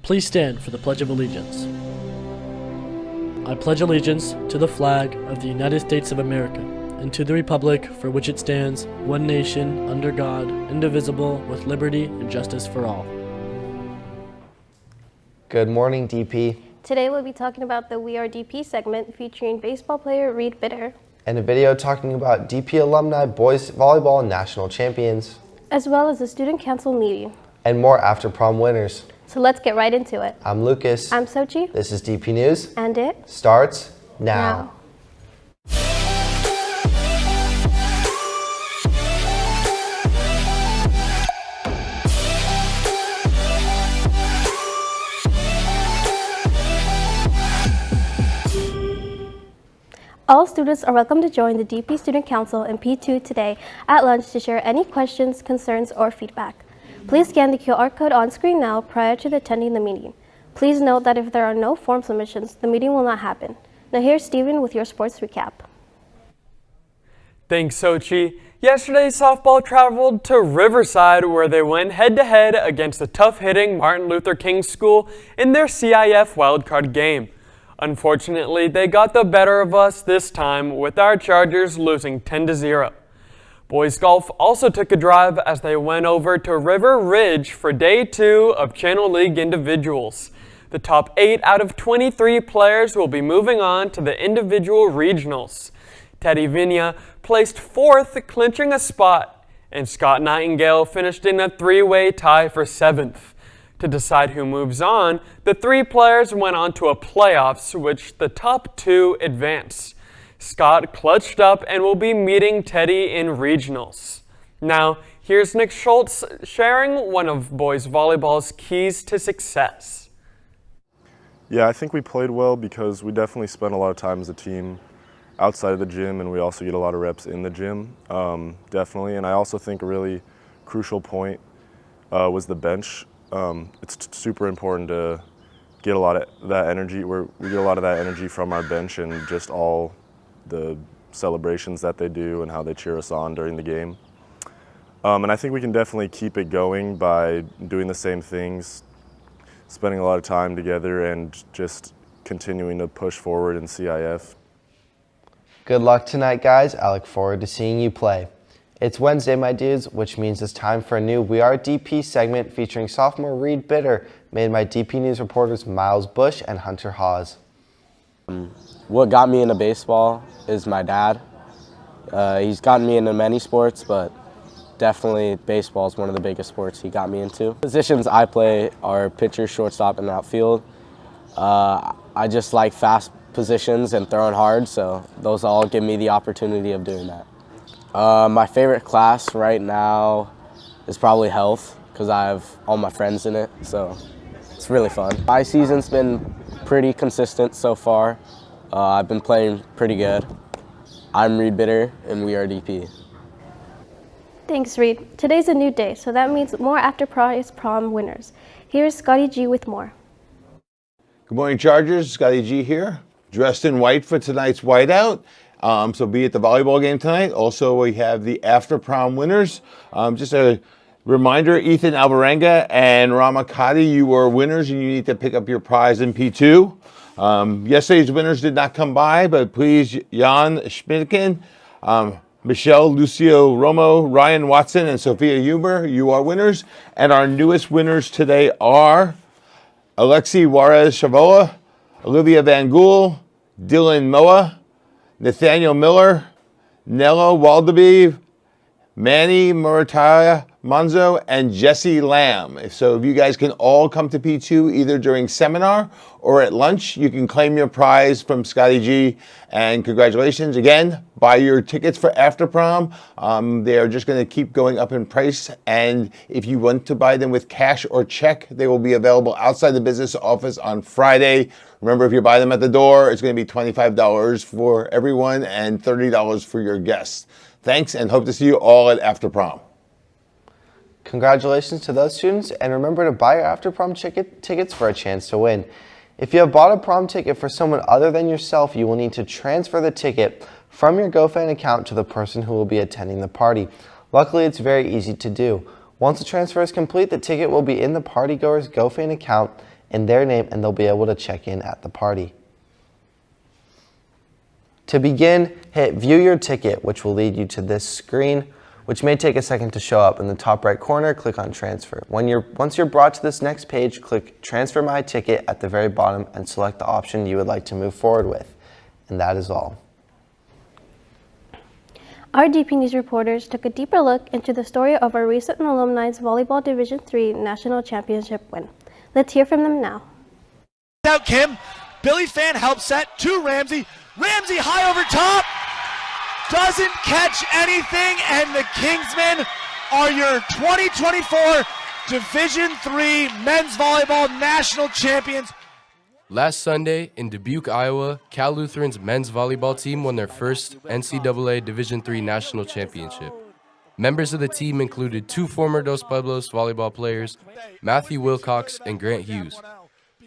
Please stand for the Pledge of Allegiance. I pledge allegiance to the flag of the United States of America and to the republic for which it stands, one nation, under God, indivisible, with liberty and justice for all. Good morning, DP. Today we'll be talking about the We Are DP segment featuring baseball player Reed Bitter. And a video talking about DP alumni boys volleyball national champions. As well as the student council meeting. And more after prom winners. So let's get right into it. I'm Lucas. I'm Sochi. This is DP News. And it starts now. All students are welcome to join the DP Student Council in P2 today at lunch to share any questions, concerns, or feedback. Please scan the QR code on screen now prior to attending the meeting. Please note that if there are no form submissions, the meeting will not happen. Now here's Steven with your sports recap. Thanks, Sochi. Yesterday, softball traveled to Riverside, where they went head-to-head against the tough-hitting Martin Luther King School in their CIF wildcard game. Unfortunately, they got the better of us this time, with our Chargers losing 10-0. Boys golf also took a drive as they went over to River Ridge for Day 2 of Channel League Individuals. The top 8 out of 23 players will be moving on to the individual regionals. Teddy Vinia placed 4th, clinching a spot, and Scott Nightingale finished in a 3-way tie for 7th. To decide who moves on, the 3 players went on to a playoffs, which the top 2 advanced. Scott clutched up and will be meeting Teddy in regionals. Now, here's Nick Schultz sharing one of boys volleyball's keys to success. Yeah, I think we played well because we definitely spent a lot of time as a team outside of the gym, and we also get a lot of reps in the gym, definitely. And I also think a really crucial point was the bench. It's super important to get a lot of that energy. We get a lot of that energy from our bench and just all the celebrations that they do and how they cheer us on during the game. And I think we can definitely keep it going by doing the same things, spending a lot of time together, and just continuing to push forward in CIF. Good luck tonight, guys. I look forward to seeing you play. It's Wednesday, my dudes, which means it's time for a new We Are DP segment featuring sophomore Reed Bitter, made by DP News reporters Miles Bush and Hunter Hawes. What got me into baseball is my dad. He's gotten me into many sports, but definitely baseball is one of the biggest sports he got me into. Positions I play are pitcher, shortstop, and outfield. I just like fast positions and throwing hard, so those all give me the opportunity of doing that. My favorite class right now is probably health, because I have all my friends in it, so it's really fun. My season's been pretty consistent so far. I've been playing pretty good. I'm Reed Bitter, and we are DP. Thanks, Reed. Today's a new day, so that means more after prom winners. Here's Scotty G with more. Good morning, Chargers. Scotty G here, dressed in white for tonight's whiteout. So be at the volleyball game tonight. Also, we have the after prom winners. Just a reminder, Ethan Alvarenga and Ramakati, you were winners and you need to pick up your prize in P2. Yesterday's winners did not come by, but please, Jan Schmidtkin, Michelle Lucio Romo, Ryan Watson, and Sophia Huber, you are winners. And our newest winners today are Alexi Juarez Chavola, Olivia Van Gool, Dylan Moa, Nathaniel Miller, Nella Waldeby, Manny Murataya Monzo, and Jesse Lamb. So if you guys can all come to P2 either during seminar or at lunch, you can claim your prize from Scotty G. And congratulations again, buy your tickets for After Prom. They are just going to keep going up in price. And if you want to buy them with cash or check, they will be available outside the business office on Friday. Remember, if you buy them at the door, it's going to be $25 for everyone and $30 for your guests. Thanks, and hope to see you all at After Prom. Congratulations to those students, and remember to buy your after prom tickets for a chance to win. If you have bought a prom ticket for someone other than yourself, you will need to transfer the ticket from your GoFan account to the person who will be attending the party. Luckily, it's very easy to do. Once the transfer is complete, the ticket will be in the partygoer's GoFan account in their name, and they'll be able to check in at the party. To begin, hit View Your Ticket, which will lead you to this screen, which may take a second to show up. In the top right corner, click on Transfer. Once you're brought to this next page, click Transfer My Ticket at the very bottom and select the option you would like to move forward with. And that is all. Our DP News reporters took a deeper look into the story of our recent alumni's Volleyball Division III National Championship win. Let's hear from them now. Out Kim, Billy Fan help set to Ramsey. Ramsey high over top. Doesn't catch anything, and the Kingsmen are your 2024 Division III Men's Volleyball National Champions. Last Sunday in Dubuque, Iowa, Cal Lutheran's men's volleyball team won their first NCAA Division III National Championship. Members of the team included two former Dos Pueblos volleyball players, Matthew Wilcox and Grant Hughes.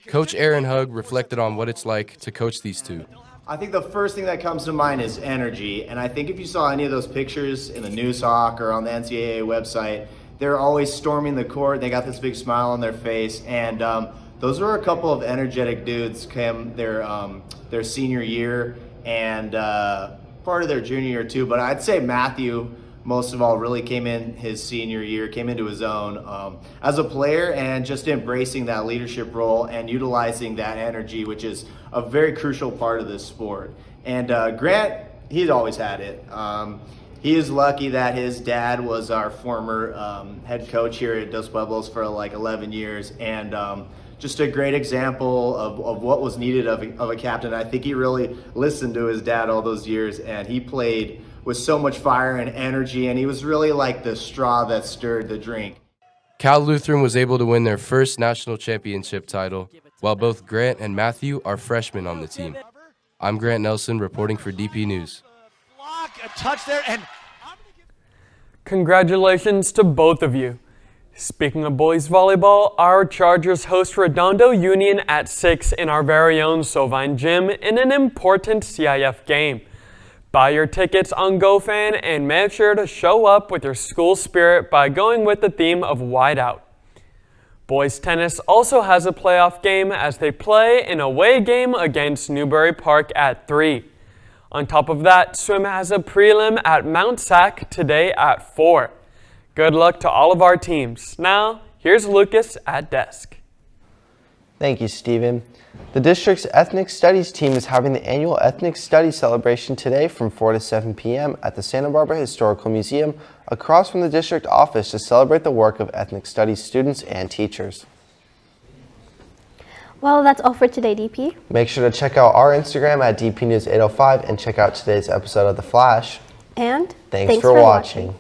Coach Aaron Hugg reflected on what it's like to coach these two. I think the first thing that comes to mind is energy, and I think if you saw any of those pictures in the News Hawk or on the NCAA website, they're always storming the court. They got this big smile on their face, and those were a couple of energetic dudes came their senior year and part of their junior year too. But I'd say Matthew, most of all, really came in his senior year, came into his own as a player, and just embracing that leadership role and utilizing that energy, which is a very crucial part of this sport. And Grant, he's always had it. He is lucky that his dad was our former head coach here at Dos Pueblos for like 11 years, and just a great example of what was needed of a captain. I think he really listened to his dad all those years, and he played with so much fire and energy, and he was really like the straw that stirred the drink. Cal Lutheran was able to win their first national championship title, while both Grant and Matthew are freshmen on the team. I'm Grant Nelson reporting for DP News. Block, a touch there, and Congratulations to both of you. Speaking of boys volleyball, our Chargers host Redondo Union at 6 in our very own Sovine Gym in an important CIF game. Buy your tickets on GoFan and make sure to show up with your school spirit by going with the theme of Whiteout. Boys tennis also has a playoff game as they play an away game against Newbury Park at 3. On top of that, swim has a prelim at Mount Sac today at 4. Good luck to all of our teams. Now, here's Lucas at desk. Thank you, Stephen. The district's Ethnic Studies team is having the annual Ethnic Studies celebration today from 4 to 7 p.m. at the Santa Barbara Historical Museum across from the district office to celebrate the work of Ethnic Studies students and teachers. Well, that's all for today, DP. Make sure to check out our Instagram at DPNews805 and check out today's episode of The Flash. And thanks for watching.